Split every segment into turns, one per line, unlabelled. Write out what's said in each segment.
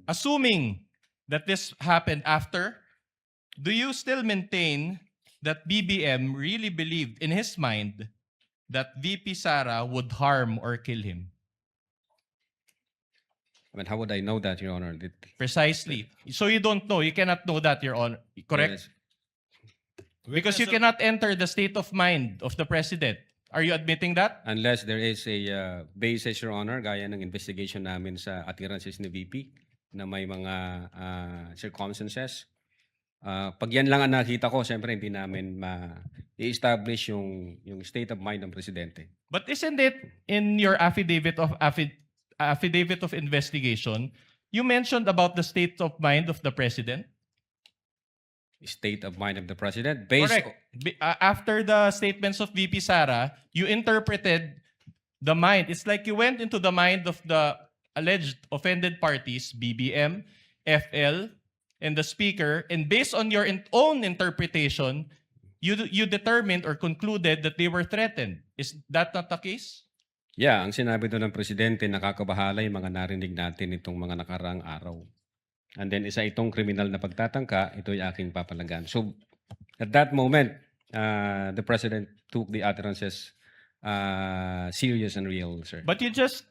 assuming that this happened after, do you still maintain that BBM really believed in his mind that VP Sara would harm or kill him?
I mean, how would I know that, Your Honor?
Precisely. So you don't know. You cannot know that, Your Honor. Correct?
Yes.
Because you cannot enter the state of mind of the president. Are you admitting that?
Unless there is a basis, Your Honor, gaya ng investigation namin sa attirances ni VP na may mga circumstances. Pag yan lang ang nakita ko, siyempre hindi namin ma-establish yung state of mind ng presidente.
But isn't it in your affidavit of investigation, you mentioned about the state of mind of the president?
State of mind of the president based
Correct. After the statements of VP Sara, you interpreted the mind. It's like you went into the mind of the alleged offended parties, BBM, FL, and the speaker, and based on your own interpretation, you determined or concluded that they were threatened. Is that not the case?
Yeah, ang sinabi doon ng presidente, nakakabahala yung mga narinig natin itong mga nakaraang araw. And then isa itong kriminal na pagtatangka, ito'y aking papalagan. So at that moment, the president took the utterances serious and real, sir.
But you just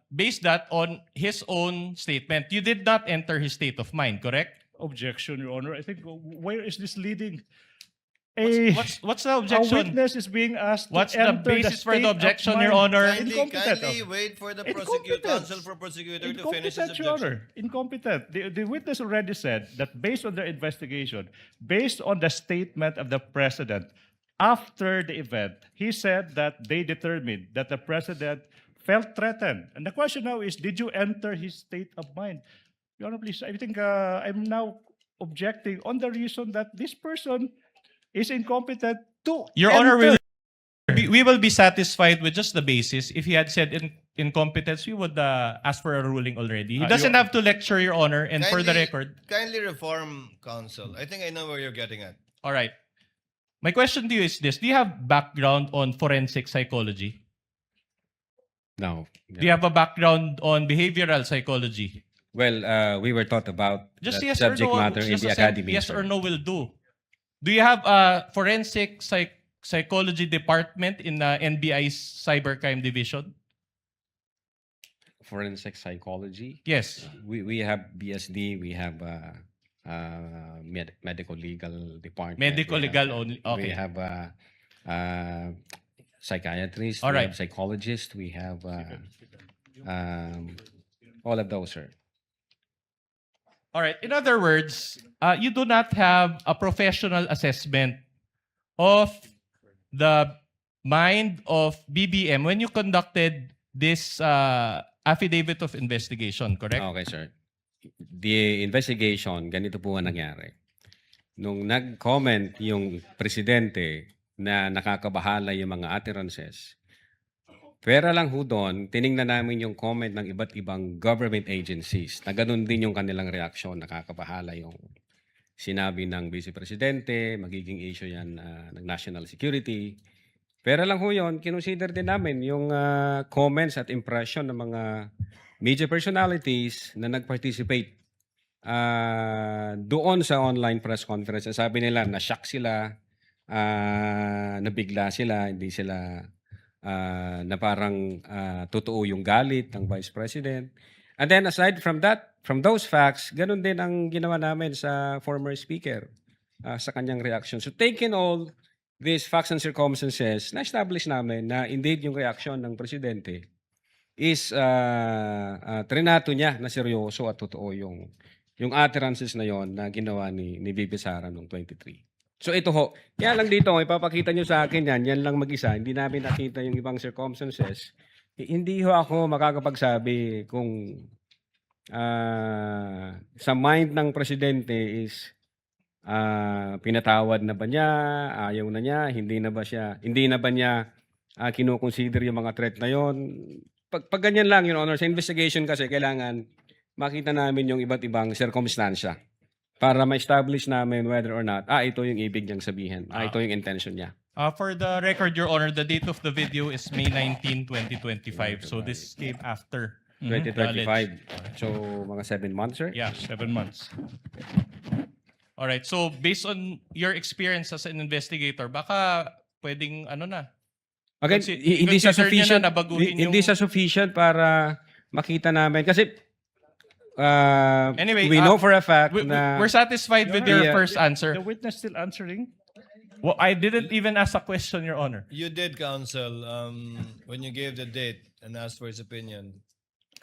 based that on his own statement. You did not enter his state of mind, correct?
Objection, Your Honor. I think where is this leading?
What's the
A
objection?
witness is being asked
What's
to
the
enter
basis for
state
the
of
objection,
mind.
Your Honor?
Incompetent.
Kindly wait for the
Incompetence.
counsel for prosecutor to finish his
Incompetent, Your
objection.
Honor. Incompetent. The witness already said that based on their investigation, based on the statement of the president after the event, he said that they determined that the president felt threatened. And the question now is, did you enter his state of mind? Your Honor, please, I think I'm now objecting on the reason that this person is incompetent to
Your Honor,
enter.
we will be satisfied with just the basis. If he had said incompetence, we would ask for a ruling already. He doesn't have to lecture, Your Honor. And for the record,
Kindly reform counsel. I think I know where you're getting at.
all right. My question to you is this: do you have background on forensic psychology?
No.
Do you have a background on behavioral psychology?
Well, we were taught about
Just
that
yes or
subject
no.
matter in
Just
the
a
academy.
yes
sir.
or no will do. Do you have a forensic psychology department in the NBI's cybercrime division?
Forensic psychology.
Yes.
We have BSD. We have medical legal department.
Medical
we
legal
have,
only.
We
Okay.
have psychiatrists.
All
we
right.
have psychologists. We have all of those, sir.
All right. In other words, you do not have a professional assessment of the mind of BBM when you conducted this affidavit of investigation, correct?
Okay, sir. The investigation, ganito po ang nangyari. Nung nag-comment yung presidente na nakakabahala yung mga utterances, pera lang ho doon, tiningnan namin yung comment ng iba't ibang government agencies na ganun din yung kanilang reaksyon, nakakabahala yung sinabi ng Vice Presidente, magiging issue yan ng national security. Pera lang ho yun, kinonsider din namin yung comments at impression ng mga media personalities na nag-participate doon sa online press conference. Sabi nila, na-shock sila, nabigla sila, hindi sila na parang totoo yung galit ng Vice President. And then aside from that, from those facts, ganun din ang ginawa namin sa former speaker sa kanyang reaction. So taking all these facts and circumstances, na-establish namin na indeed yung reaction ng presidente is trinato niya na seryoso at totoo yung utterances na yon na ginawa ni Bibi Sara noong 23. So ito ho, kaya lang dito, ipapakita nyo sa akin yan lang mag-isa, hindi namin nakita yung ibang circumstances. Hindi ho ako makakapagsabi kung sa mind ng presidente is pinatawad na ba niya, ayaw na niya, hindi na ba niya kinoconsider yung mga threat na yon. Pag ganyan lang, Your Honor, sa investigation kasi kailangan makita namin yung iba't ibang circumstansya para ma-establish namin whether or not, ito yung ibig niyang sabihin, ito yung intention niya.
For the record, Your Honor, the date of the video is May 19, 2025. So this came after
2025. So, mga 7 months, sir?
Yeah.
7 months.
All right. So based on your experience as an investigator, baka pwedeng ano na.
Again, hindi
consider
siya
niyo
sufficient.
na baguhin
Hindi
yung-
siya sufficient para makita namin. Kasi,
Anyway,
we know for a fact
We're
na...
satisfied with your
Yeah.
first answer.
The witness still answering?
Well, I didn't even ask a question, Your Honor.
You did, counsel, when you gave the date and asked for his opinion.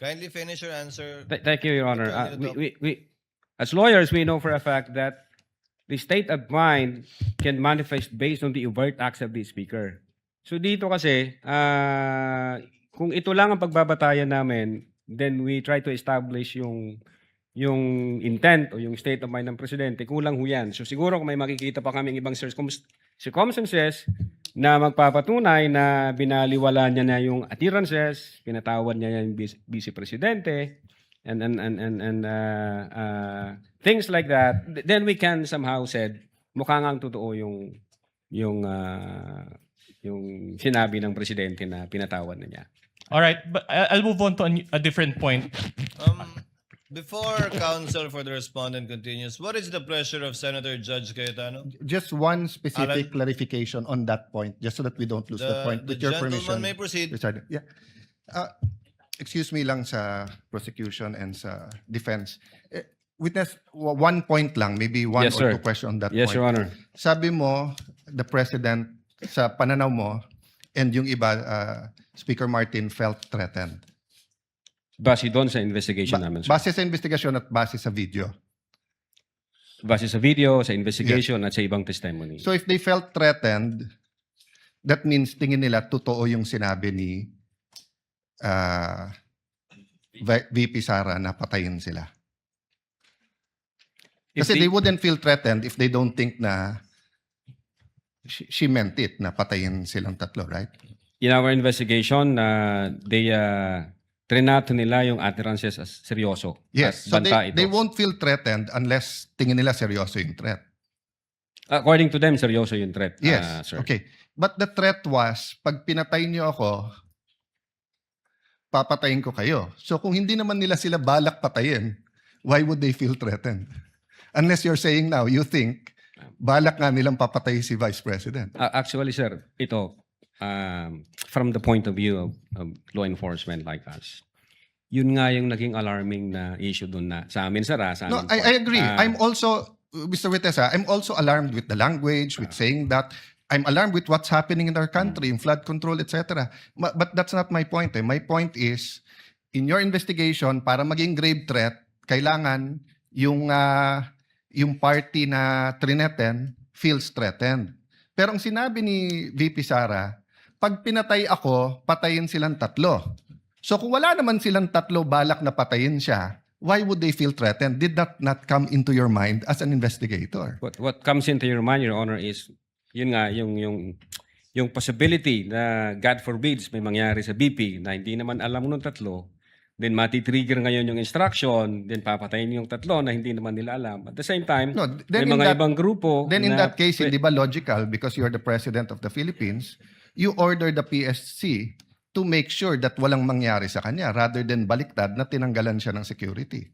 Kindly finish your answer.
Thank you, Your Honor.
Thank you,
We, as lawyers, we know for a fact that the state of mind can manifest based on the overt acts of the speaker. So dito kasi, kung ito lang ang pagbabatayan namin, then we try to establish yung intent o yung state of mind ng presidente, kulang ho yan. So siguro kung may makikita pa kaming ibang circumstances na magpapatunay na binaliwala niya na yung appearances, pinatawad niya yung vice presidente, and things like that, then we can somehow said mukhang ang totoo yung sinabi ng presidente na pinatawad na niya.
All right, but I'll move on to a different point.
Before counsel for the respondent continues, what is the pleasure of Senator Judge Cayetano?
Just one specific clarification on that point, just so that we don't lose the point.
The
With your
gentleman
permission,
may proceed.
Presiding. Yeah. Excuse me lang sa prosecution and sa defense. Witness, one point lang, maybe one
Yes,
or
sir.
two questions on that
Yes,
point.
Your Honor.
Sabi mo, the President, sa pananaw mo, and yung iba, Speaker Martin felt threatened.
Base doon sa investigation namin, sir.
Base sa investigasyon at base sa video.
Base sa video, sa investigation, at sa ibang testimony.
So if they felt threatened, that means tingin nila totoo yung sinabi ni VP Sara na patayin sila.
If
Kasi they wouldn't feel threatened if they don't think na she meant it, na patayin silang tatlo, right?
in our investigation, they trinato nila yung utterances as seryoso.
Yes.
At
So
banta
they
ito.
won't feel threatened unless tingin nila seryoso yung threat.
According to them, seryoso yung threat,
Yes.
sir.
Okay. But the threat was, pag pinatay niyo ako, papatayin ko kayo. So kung hindi naman nila sila balak patayin, why would they feel threatened? Unless you're saying now, you think, balak nga nilang papatay si Vice President.
Actually, sir, ito, from the point of view of law enforcement like us, yun nga yung naging alarming na issue doon na sa amin, sir. Sa
No,
amin
I agree.
Ah.
I'm also, Mr. Vitessa, I'm also alarmed with the language, with saying that. I'm alarmed with what's happening in our country, in flood control, etc. But that's not my point. My point is, in your investigation, para maging grave threat, kailangan yung party na trineten feels threatened. Pero ang sinabi ni VP Sara, pag pinatay ako, patayin silang tatlo. So kung wala naman silang tatlo balak na patayin siya, why would they feel threatened? Did that not come into your mind as an investigator?
What comes into your mind, Your Honor, is yun nga, yung possibility na God forbids may mangyari sa BP na hindi naman alam nung tatlo, then mati-trigger ngayon yung instruction, then papatayin yung tatlo na hindi naman nila alam. At the same time,
No,
may
then in
mga
that-
ibang grupo
Then in
na
that case, hindi ba logical, because you're the President of the Philippines, you order the PSC to make sure that walang mangyari sa kanya rather than baliktad na tinanggalan siya ng security.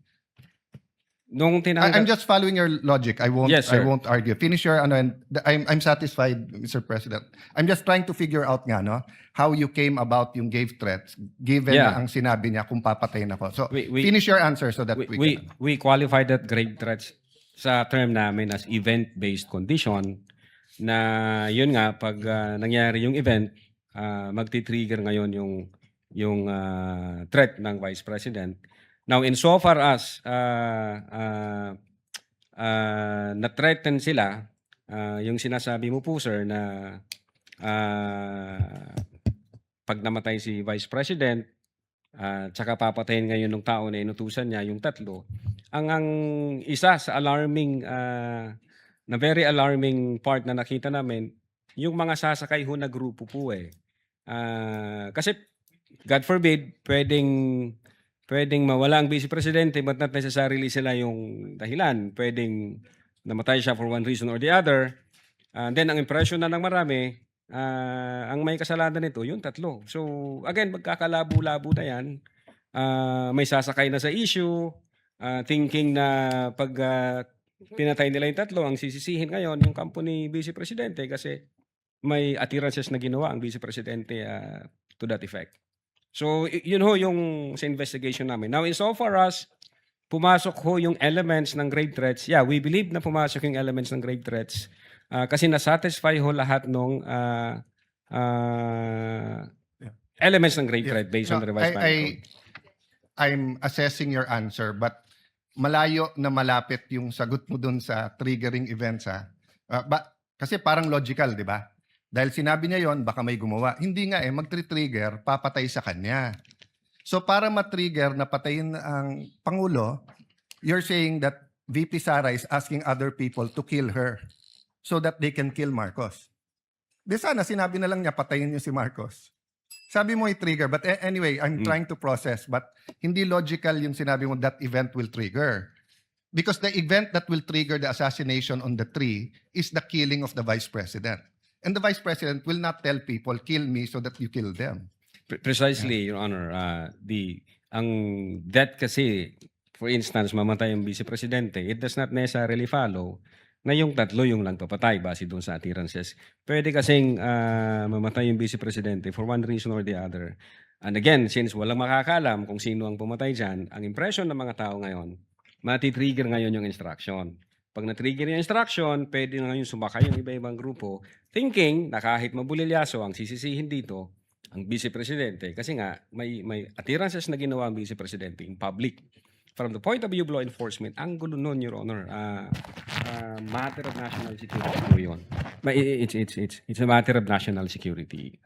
nung
I'm just following your logic. I won't
Yes,
I
sir.
won't argue. Finish your ano, and I'm satisfied, Mr. President. I'm just trying to figure out nga no how you came about yung gave threats given
Yeah.
na ang sinabi niya kung papatayin ako. So
We-
finish your answer so that
we qualify that grave threats sa term namin as event-based condition na yun nga pag nangyari yung event magti-trigger ngayon yung threat ng Vice President. Now insofar as na-threaten sila yung sinasabi mo po sir na pag namatay si Vice President tsaka papatayin ngayon ng tao na inutusan niya, yung tatlo. Ang isa sa alarming, na very alarming part na nakita namin, yung mga sasakay ho na grupo po eh. Kasi, God forbid, pwedeng mawala ang Vice Presidente but not necessarily sila yung dahilan. Pwedeng namatay siya for one reason or the other. Then, ang impression na ng marami, ang may kasalanan nito, yung tatlo. So, again, magkakalabo-labo na yan. may sasakay na sa issue, thinking na pag pinatay nila yung tatlo, ang sisisihin ngayon yung kampo ni Vice Presidente kasi may attirances na ginawa ang Vice Presidente to that effect. So, yun ho yung sa investigation namin. Now, insofar as pumasok ho yung elements ng grave threats, yeah, we believe na pumasok yung elements ng grave threats kasi nasatisfy ho lahat ng elements ng grave threat based on the revised penal code.
I'm assessing your answer, but malayo na malapit yung sagot mo dun sa triggering events, ha? Kasi parang logical, di ba? Dahil sinabi niya yon, baka may gumawa. Hindi nga mag-trigger, papatay sa kanya. So para ma-trigger na patayin ang Pangulo, you're saying that VP Sara is asking other people to kill her so that they can kill Marcos. Di sana sinabi na lang niya patayin niyo si Marcos. Sabi mo i-trigger, but anyway, I'm trying to process, but hindi logical yung sinabi mo that event will trigger. Because the event that will trigger the assassination on the tree is the killing of the Vice President. And the Vice President will not tell people, kill me so that you kill them.
Precisely, Your Honor. Ang death kasi, for instance, mamatay yung Vice Presidente, it does not necessarily follow na yung tatlo yung lang papatay base doon sa attirances. Pwede kasing mamatay yung Vice Presidente for one reason or the other. And again, since walang makakalam kung sino ang pumatay dyan, ang impression ng mga tao ngayon, matitrigger ngayon yung instruction. Pag na-trigger yung instruction, pwede na ngayon sumakay yung iba-ibang grupo, thinking na kahit mabulilyaso ang sisisihin dito, ang Vice Presidente, kasi nga may attirances na ginawa ang Vice Presidente in public. From the point of view of law enforcement, ang gulo nun, Your Honor, matter of national security po yun. It's a matter of national security.